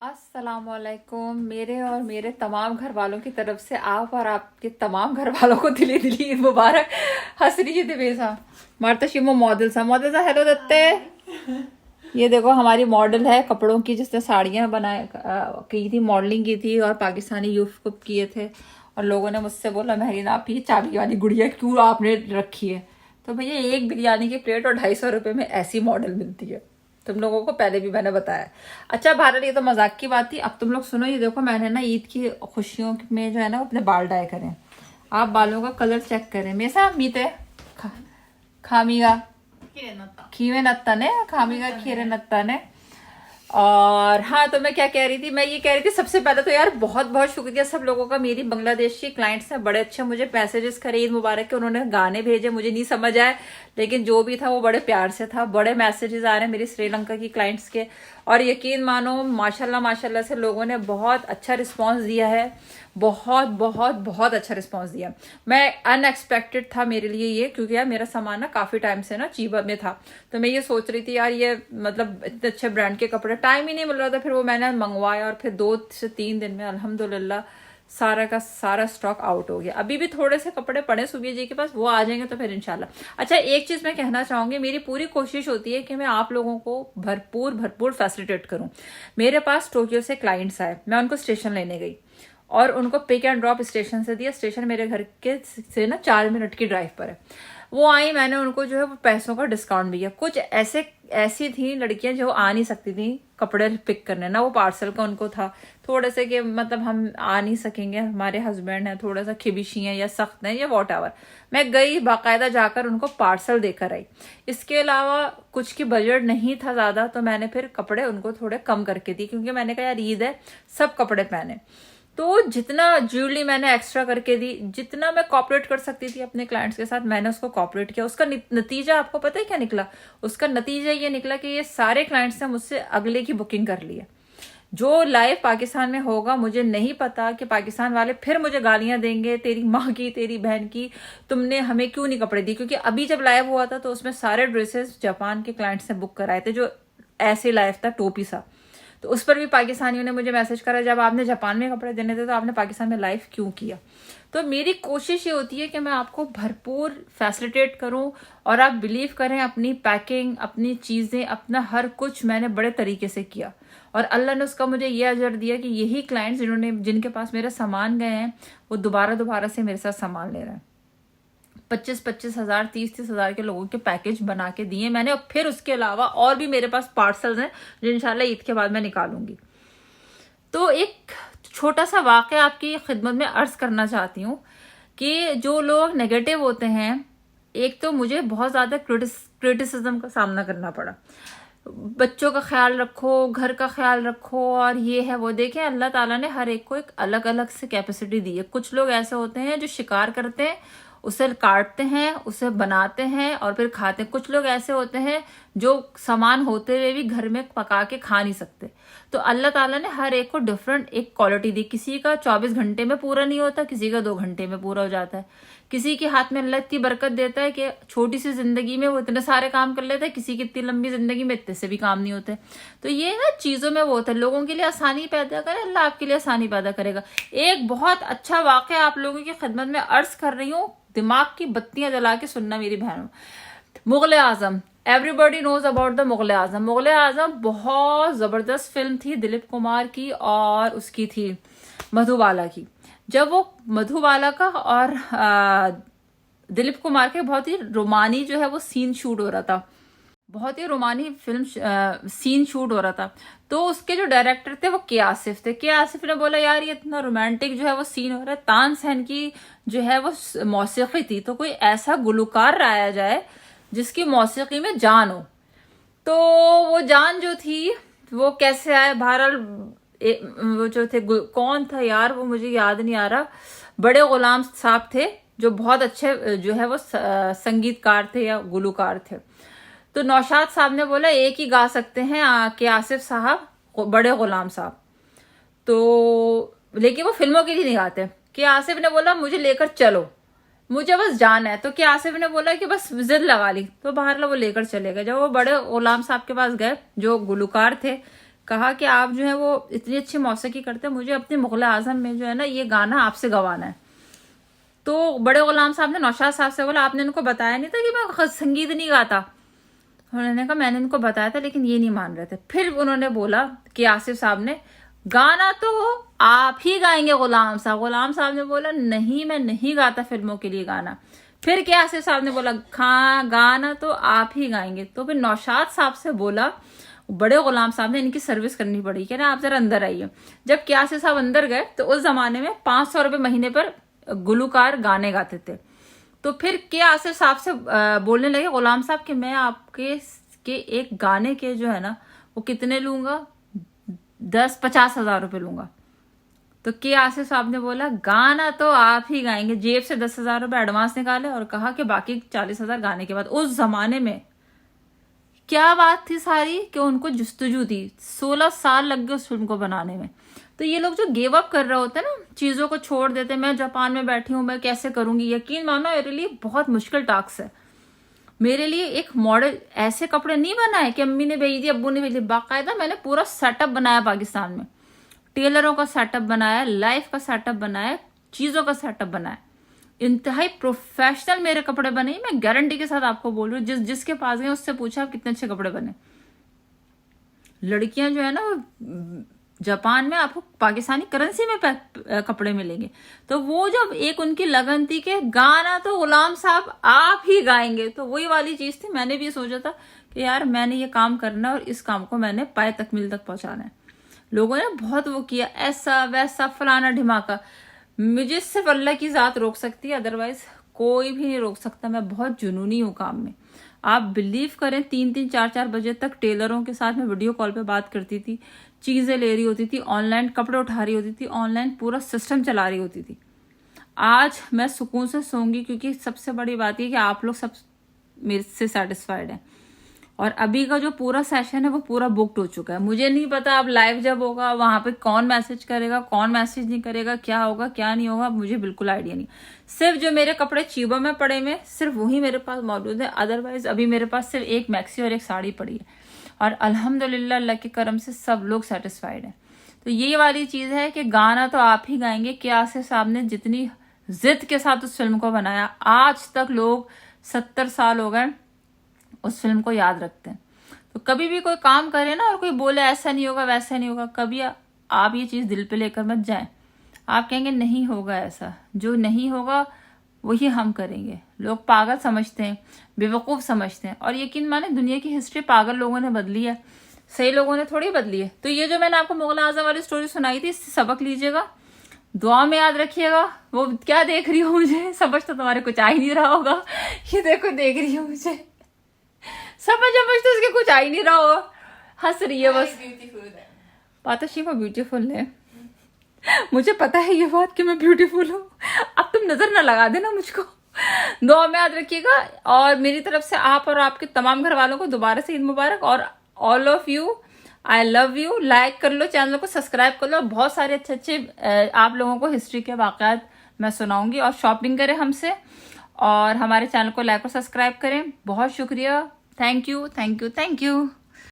अस्सलामुअलैकुम मेरे और मेरे तमाम घर वालों की तरफ से आप और आपके तमाम घर वालों को दिली दिली ईद मुबारक. हसरी दिवेसा मारता शिमो मॉडल सा हेलो दत्ते. ये देखो हमारी मॉडल है कपड़ों की जिसने साड़ियां की थी, मॉडलिंग की थी और पाकिस्तानी यूथ को किए थे. और लोगों ने मुझसे बोला महरीन आप ये चाबी वाली गुड़िया क्यों आपने रखी है. तो भैया एक बिरयानी की प्लेट और 250 रुपये में ऐसी मॉडल मिलती है. तुम लोगों को पहले भी मैंने बताया. अच्छा बहरहाल ये तो मजाक की बात थी. अब तुम लोग सुनो, ये देखो मैंने ना ईद की खुशियों में जो है ना अपने बाल डाई करें. आप बालों का कलर चेक करें. मेसा मीते खामीगा खीवे नत्ता ने खामीगा खीरे नत्ता ने. और हाँ, तो मैं क्या कह रही थी, मैं ये कह रही थी सबसे पहले तो यार बहुत बहुत शुक्रिया सब लोगों का. मेरी बांग्लादेशी क्लाइंट्स ने बड़े अच्छे मुझे मैसेजेस करे ईद मुबारक के. उन्होंने गाने भेजे, मुझे नहीं समझ आए लेकिन जो भी था वो बड़े प्यार से था. बड़े मैसेजेस आ रहे हैं मेरी श्रीलंका की क्लाइंट्स के. और यकीन मानो माशाल्लाह माशाल्लाह से लोगों ने बहुत अच्छा रिस्पांस दिया है. बहुत बहुत बहुत अच्छा रिस्पांस दिया. मैं अनएक्सपेक्टेड था मेरे लिए ये, क्योंकि यार मेरा सामान ना काफी टाइम से ना चीबा में था. तो मैं ये सोच रही थी यार ये मतलब इतने अच्छे ब्रांड के कपड़े टाइम ही नहीं मिल रहा था. फिर वो मैंने मंगवाया और फिर 2 से 3 दिन में अल्हम्दुलिल्लाह सारा का सारा स्टॉक आउट हो गया. अभी भी थोड़े से कपड़े पड़े सुबिया जी के पास, वो आ जाएंगे तो फिर इंशाल्लाह. अच्छा एक चीज मैं कहना चाहूंगी, मेरी पूरी कोशिश होती है कि मैं आप लोगों को भरपूर भरपूर फैसिलिटेट करूं. मेरे पास टोक्यो से क्लाइंट्स आए, मैं उनको स्टेशन लेने गई और उनको पिक एंड ड्रॉप स्टेशन से दिया. स्टेशन मेरे घर के से ना 4 मिनट की ड्राइव पर है. वो आई, मैंने उनको जो है वो पैसों का डिस्काउंट भी किया. कुछ ऐसी थी लड़कियां जो आ नहीं सकती थी कपड़े पिक करने ना, वो पार्सल का उनको था थोड़े से कि मतलब हम आ नहीं सकेंगे, हमारे हस्बैंड हैं थोड़ा सा खिबिशी हैं या सख्त हैं या वॉट एवर. मैं गई बाकायदा जाकर उनको पार्सल देकर आई. इसके अलावा कुछ की बजट नहीं था ज्यादा, तो मैंने फिर कपड़े उनको थोड़े कम करके दी, क्योंकि मैंने कहा यार ईद है सब कपड़े पहने. तो जितना ज्वेलरी मैंने एक्स्ट्रा करके दी, जितना मैं कॉपरेट कर सकती थी अपने क्लाइंट्स के साथ मैंने उसको कॉपरेट किया. उसका नतीजा आपको पता है क्या निकला? उसका नतीजा ये निकला कि ये सारे क्लाइंट्स ने मुझसे अगले की बुकिंग कर ली है. जो लाइव पाकिस्तान में होगा मुझे नहीं पता कि पाकिस्तान वाले फिर मुझे गालियां देंगे, तेरी माँ की तेरी बहन की, तुमने हमें क्यों नहीं कपड़े दिए. क्योंकि अभी जब लाइव हुआ था तो उसमें सारे ड्रेसेस जापान के क्लाइंट्स ने बुक कराए थे, जो ऐसे लाइव था टोपी सा. तो उस पर भी पाकिस्तानियों ने मुझे मैसेज करा जब आपने जापान में कपड़े देने थे तो आपने पाकिस्तान में लाइव क्यों किया. तो मेरी कोशिश ये होती है कि मैं आपको भरपूर फैसिलिटेट करूं और आप बिलीव करें अपनी पैकिंग, अपनी चीजें, अपना हर कुछ मैंने बड़े तरीके से किया. और अल्लाह ने उसका मुझे ये अजर दिया कि यही क्लाइंट्स जिनके पास मेरा सामान गए हैं वो दोबारा से मेरे साथ सामान ले रहे हैं. 25-25 हजार 30-30 हजार के लोगों के पैकेज बना के दिए मैंने. और फिर उसके अलावा और भी मेरे पास पार्सल्स हैं जो इंशाल्लाह ईद के बाद मैं निकालूंगी. तो एक छोटा सा वाकया आपकी खिदमत में अर्ज करना चाहती हूँ कि जो लोग नेगेटिव होते हैं, एक तो मुझे बहुत ज्यादा क्रिटिसिज्म का सामना करना पड़ा. बच्चों का ख्याल रखो, घर का ख्याल रखो और ये है वो. देखें अल्लाह ताला ने हर एक को एक अलग अलग से कैपेसिटी दी है. कुछ लोग ऐसे होते हैं जो शिकार करते हैं, उसे काटते हैं, उसे बनाते हैं और फिर खाते हैं. कुछ लोग ऐसे होते हैं जो सामान होते हुए भी घर में पका के खा नहीं सकते. तो अल्लाह ताला ने हर एक को डिफरेंट एक क्वालिटी दी. किसी का 24 घंटे में पूरा नहीं होता, किसी का 2 घंटे में पूरा हो जाता है. किसी के हाथ में अल्लाह इतनी बरकत देता है कि छोटी सी जिंदगी में वो इतने सारे काम कर लेता है, किसी की इतनी लंबी जिंदगी में इतने से भी काम नहीं होते. तो ये ना चीजों में वो होता है, लोगों के लिए आसानी पैदा करे अल्लाह आपके लिए आसानी पैदा करेगा. एक बहुत अच्छा वाकया आप लोगों की खिदमत में अर्ज कर रही हूँ, दिमाग की बत्तियां जला के सुनना मेरी बहनों. Mughal Azam, everybody knows about the Mughal Azam. Mughal Azam बहुत जबरदस्त फिल्म थी दिलीप कुमार की और उसकी थी मधुबाला की. जब वो मधुबाला का और दिलीप कुमार के बहुत ही रोमानी जो है वो सीन शूट हो रहा था, बहुत ही रोमानी फिल्म सीन शूट हो रहा था. तो उसके जो डायरेक्टर थे वो के आसिफ थे. के आसिफ ने बोला यार ये इतना रोमांटिक जो है वो सीन हो रहा है, तानसेन की जो है वो मौसीकी थी, तो कोई ऐसा गुलकार लाया जाए जिसकी मौसीकी में जान हो. तो वो जान जो थी वो कैसे आए, बहरहाल वो जो थे कौन था यार वो मुझे याद नहीं आ रहा, बड़े गुलाम साहब थे जो बहुत अच्छे जो है वो संगीतकार थे या गुलकार थे. तो नौशाद साहब ने बोला एक ही गा सकते हैं के आसिफ साहब, बड़े गुलाम साहब. तो लेकिन वो फिल्मों के लिए नहीं गाते. के आसिफ ने बोला मुझे लेकर चलो, मुझे बस जाना है. तो के आसिफ ने बोला कि बस जिद लगा ली. तो बाहर वो लेकर चले गए. जब वो बड़े गुलाम साहब के पास गए जो गुलकार थे, कहा कि आप जो है वो इतनी अच्छी मौसीकी करते हैं, मुझे अपने मुग़ल आज़म में जो है ना ये गाना आपसे गवाना है। तो बड़े गुलाम साहब ने नौशाद साहब से बोला, आपने इनको बताया नहीं था कि मैं संगीत नहीं गाता? उन्होंने कहा मैंने इनको बताया था लेकिन ये नहीं मान रहे थे। फिर उन्होंने बोला कि आसिफ साहब ने, गाना तो आप ही गाएंगे गुलाम साहब। गुलाम साहब ने बोला नहीं, मैं नहीं गाता फिल्मों के लिए गाना। फिर क्या आसिफ साहब ने बोला हाँ गाना तो आप ही गाएंगे। तो फिर नौशाद साहब से बोला, बड़े गुलाम साहब ने इनकी सर्विस करनी पड़ी, कह रहे आप जरा अंदर आइए। जब क्यासी साहब अंदर गए तो उस जमाने में 500 रुपये महीने पर गुलकार गाने गाते थे। तो फिर क्या आसिफ साहब से बोलने लगे गुलाम साहब कि मैं आपके एक गाने के जो है ना वो कितने लूंगा, 50 हज़ार रुपये लूंगा। तो के आसिफ साहब ने बोला गाना तो आप ही गाएंगे। जेब से 10 हज़ार रुपये एडवांस निकाले और कहा कि बाकी 40 हज़ार गाने के बाद। उस जमाने में क्या बात थी सारी कि उनको जुस्तजू थी, 16 साल लग गए उस फिल्म को बनाने में। तो ये लोग जो गिव अप कर रहे होते हैं ना, चीजों को छोड़ देते हैं, मैं जापान में बैठी हूँ मैं कैसे करूंगी, यकीन मानो मेरे लिए बहुत मुश्किल टास्क है। मेरे लिए एक मॉडल ऐसे कपड़े नहीं बनाए कि अम्मी ने भेज दी अब्बू ने भेज दी, बाकायदा मैंने पूरा सेटअप बनाया पाकिस्तान में, टेलरों का सेटअप बनाया, लाइफ का सेटअप बनाया, चीजों का सेटअप बनाया, इंतहाई प्रोफेशनल मेरे कपड़े बने। मैं गारंटी के साथ आपको बोल रही हूँ, जिसके पास गए उससे पूछा आप कितने अच्छे कपड़े बने। लड़कियां जो है ना जापान में आपको पाकिस्तानी करेंसी में कपड़े मिलेंगे। तो वो जब एक उनकी लगन थी कि गाना तो गुलाम साहब आप ही गाएंगे, तो वही वाली चीज थी। मैंने भी सोचा था कि यार मैंने ये काम करना है और इस काम को मैंने पाए तकमील तक पहुंचाना है। लोगों ने बहुत वो किया, ऐसा वैसा फलाना ढिमाका। मुझे सिर्फ अल्लाह की जात रोक सकती है, अदरवाइज कोई भी नहीं रोक सकता। मैं बहुत जुनूनी हूँ काम में। आप बिलीव करें 3-3, 4-4 बजे तक टेलरों के साथ मैं वीडियो कॉल पे बात करती थी, चीजें ले रही होती थी, ऑनलाइन कपड़े उठा रही होती थी, ऑनलाइन पूरा सिस्टम चला रही होती थी। आज मैं सुकून से सोऊंगी क्योंकि सबसे बड़ी बात यह कि आप लोग सब मेरे से सेटिस्फाइड हैं। और अभी का जो पूरा सेशन है वो पूरा बुक्ड हो चुका है। मुझे नहीं पता अब लाइव जब होगा वहां पे कौन मैसेज करेगा, कौन मैसेज नहीं करेगा, क्या होगा क्या नहीं होगा, मुझे बिल्कुल आइडिया नहीं। सिर्फ जो मेरे कपड़े चीबा में पड़े हुए सिर्फ वही मेरे पास मौजूद है। अदरवाइज अभी मेरे पास सिर्फ एक मैक्सी और एक साड़ी पड़ी है और अल्हम्दुलिल्लाह अल्लाह के करम से सब लोग सेटिस्फाइड हैं। तो ये वाली चीज है कि गाना तो आप ही गाएंगे। क्या आसिफ साहब ने जितनी जिद के साथ उस फिल्म को बनाया, आज तक लोग 70 साल हो गए उस फिल्म को याद रखते हैं। तो कभी भी कोई काम करे ना और कोई बोले ऐसा नहीं होगा वैसा नहीं होगा, कभी आप ये चीज दिल पे लेकर मत जाएं। आप कहेंगे नहीं होगा ऐसा, जो नहीं होगा वही हम करेंगे। लोग पागल समझते हैं, बेवकूफ समझते हैं, और यकीन माने दुनिया की हिस्ट्री पागल लोगों ने बदली है, सही लोगों ने थोड़ी बदली है। तो ये जो मैंने आपको मुग़ल आज़म वाली स्टोरी सुनाई थी, इससे सबक लीजिएगा, दुआ में याद रखिएगा। वो क्या देख रही हो मुझे, समझ तो तुम्हारे कुछ आ ही नहीं रहा होगा। ये देखो देख रही हो मुझे, समझ तो उसके कुछ आ ही नहीं रहा होगा, हंस रही है बस। पाता वो ब्यूटीफुल है, मुझे पता है ये बात कि मैं ब्यूटीफुल हूँ। अब तुम नजर ना लगा देना मुझको। दुआ में याद रखिएगा। और मेरी तरफ से आप और आपके तमाम घर वालों को दोबारा से ईद मुबारक। और all of you I love you. Like कर लो, चैनल को सब्सक्राइब कर लो। बहुत सारे अच्छे अच्छे आप लोगों को हिस्ट्री के वाक़यात मैं सुनाऊंगी। और शॉपिंग करें हमसे और हमारे चैनल को लाइक और सब्सक्राइब करें। बहुत शुक्रिया, thank you thank you thank you.